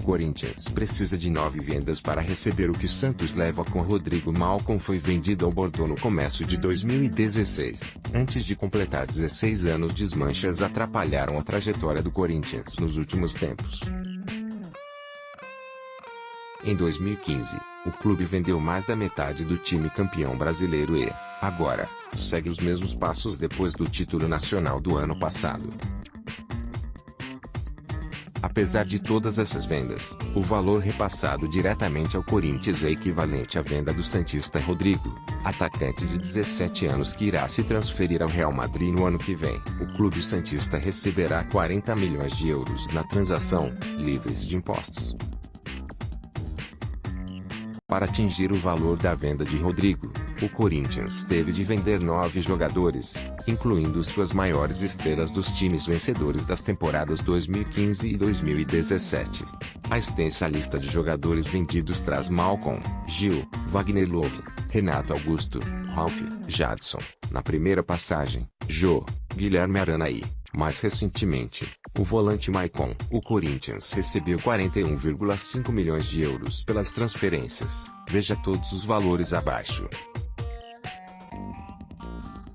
Corinthians precisa de 9 vendas para receber o que Santos leva com Rodrigo. Malcom foi vendido ao Bordeaux no começo de 2016. Antes de completar 16 anos, desmanchas atrapalharam a trajetória do Corinthians nos últimos tempos. Em 2015, o clube vendeu mais da metade do time campeão brasileiro e, agora, segue os mesmos passos depois do título nacional do ano passado. Apesar de todas essas vendas, o valor repassado diretamente ao Corinthians é equivalente à venda do santista Rodrigo, atacante de 17 anos que irá se transferir ao Real Madrid no ano que vem. O clube santista receberá 40 milhões de euros na transação, livres de impostos. Para atingir o valor da venda de Rodrigo, o Corinthians teve de vender 9 jogadores, incluindo suas maiores estrelas dos times vencedores das temporadas 2015 e 2017. A extensa lista de jogadores vendidos traz Malcom, Gil, Wagner Love, Renato Augusto, Ralf, Jadson, na primeira passagem, Jô, Guilherme Arana e, mais recentemente, o volante Maicon. O Corinthians recebeu 41,5 milhões de euros pelas transferências. Veja todos os valores abaixo.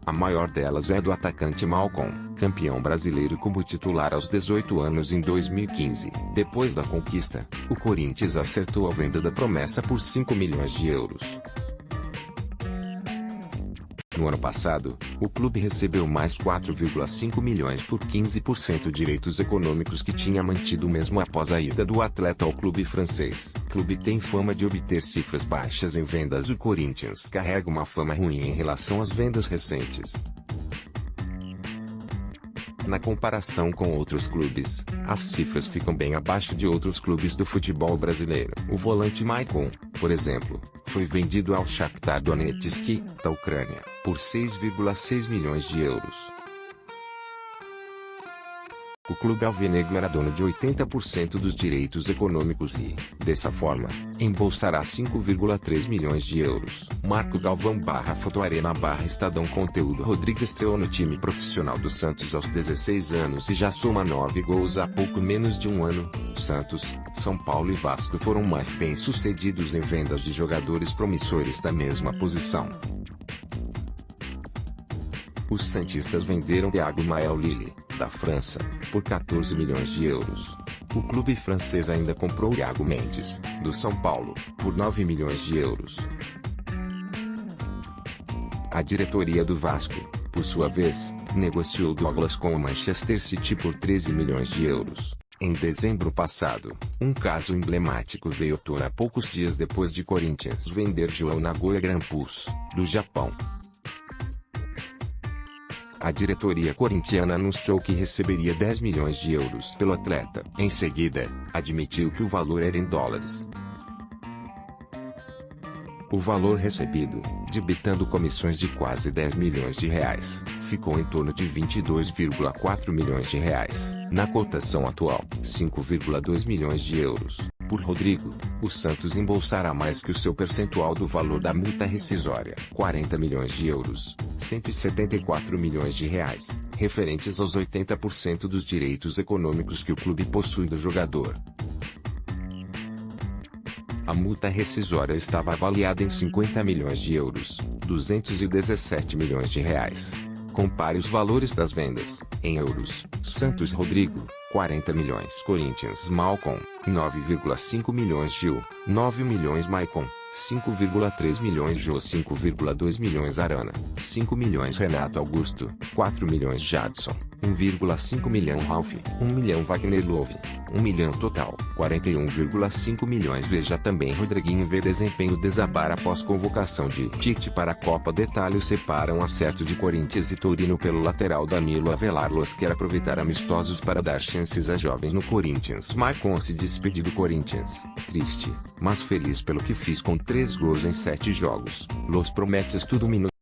A maior delas é do atacante Malcom, campeão brasileiro como titular aos 18 anos em 2015. Depois da conquista, o Corinthians acertou a venda da promessa por 5 milhões de euros. No ano passado, o clube recebeu mais 4,5 milhões por 15% direitos econômicos que tinha mantido mesmo após a ida do atleta ao clube francês. O clube tem fama de obter cifras baixas em vendas. O Corinthians carrega uma fama ruim em relação às vendas recentes. Na comparação com outros clubes, as cifras ficam bem abaixo de outros clubes do futebol brasileiro. O volante Maicon, por exemplo, foi vendido ao Shakhtar Donetsk, da Ucrânia, por 6,6 milhões de euros. O clube alvinegro era dono de 80% dos direitos econômicos e, dessa forma, embolsará 5,3 milhões de euros. Marco Galvão /Foto Arena /Estadão Conteúdo. Rodrigo estreou no time profissional do Santos aos 16 anos e já soma 9 gols há pouco menos de um ano. Santos, São Paulo e Vasco foram mais bem-sucedidos em vendas de jogadores promissores da mesma posição. Os santistas venderam Thiago Mael Lille, da França, por 14 milhões de euros. O clube francês ainda comprou Thiago Mendes, do São Paulo, por 9 milhões de euros. A diretoria do Vasco, por sua vez, negociou Douglas com o Manchester City por 13 milhões de euros. Em dezembro passado, um caso emblemático veio à tona poucos dias depois de Corinthians vender João Nagoya Grampus, do Japão. A diretoria corintiana anunciou que receberia 10 milhões de euros pelo atleta. Em seguida, admitiu que o valor era em dólares. O valor recebido, debitando comissões de quase 10 milhões de reais, ficou em torno de 22,4 milhões de reais. Na cotação atual, 5,2 milhões de euros. Por Rodrigo, o Santos embolsará mais que o seu percentual do valor da multa rescisória, 40 milhões de euros, 174 milhões de reais, referentes aos 80% dos direitos econômicos que o clube possui do jogador. A multa rescisória estava avaliada em 50 milhões de euros, 217 milhões de reais. Compare os valores das vendas, em euros. Santos Rodrigo, 40 milhões. Corinthians Malcom, 9,5 milhões. Gil, 9 milhões. Maicon, 5,3 milhões. Jô, 5,2 milhões. Arana, 5 milhões. Renato Augusto, 4 milhões. Jadson, 1,5 milhão. Ralf, 1 milhão. Wagner Love, 1 milhão total, 41,5 milhões. Veja também Rodriguinho vê desempenho desabar após convocação de Tite para a Copa. Detalhes separam acerto de Corinthians e Torino pelo lateral Danilo Avelar. Los quer aproveitar amistosos para dar chances a jovens no Corinthians. Maicon se despediu do Corinthians, triste, mas feliz pelo que fiz com 3 gols em 7 jogos. Los promete tudo.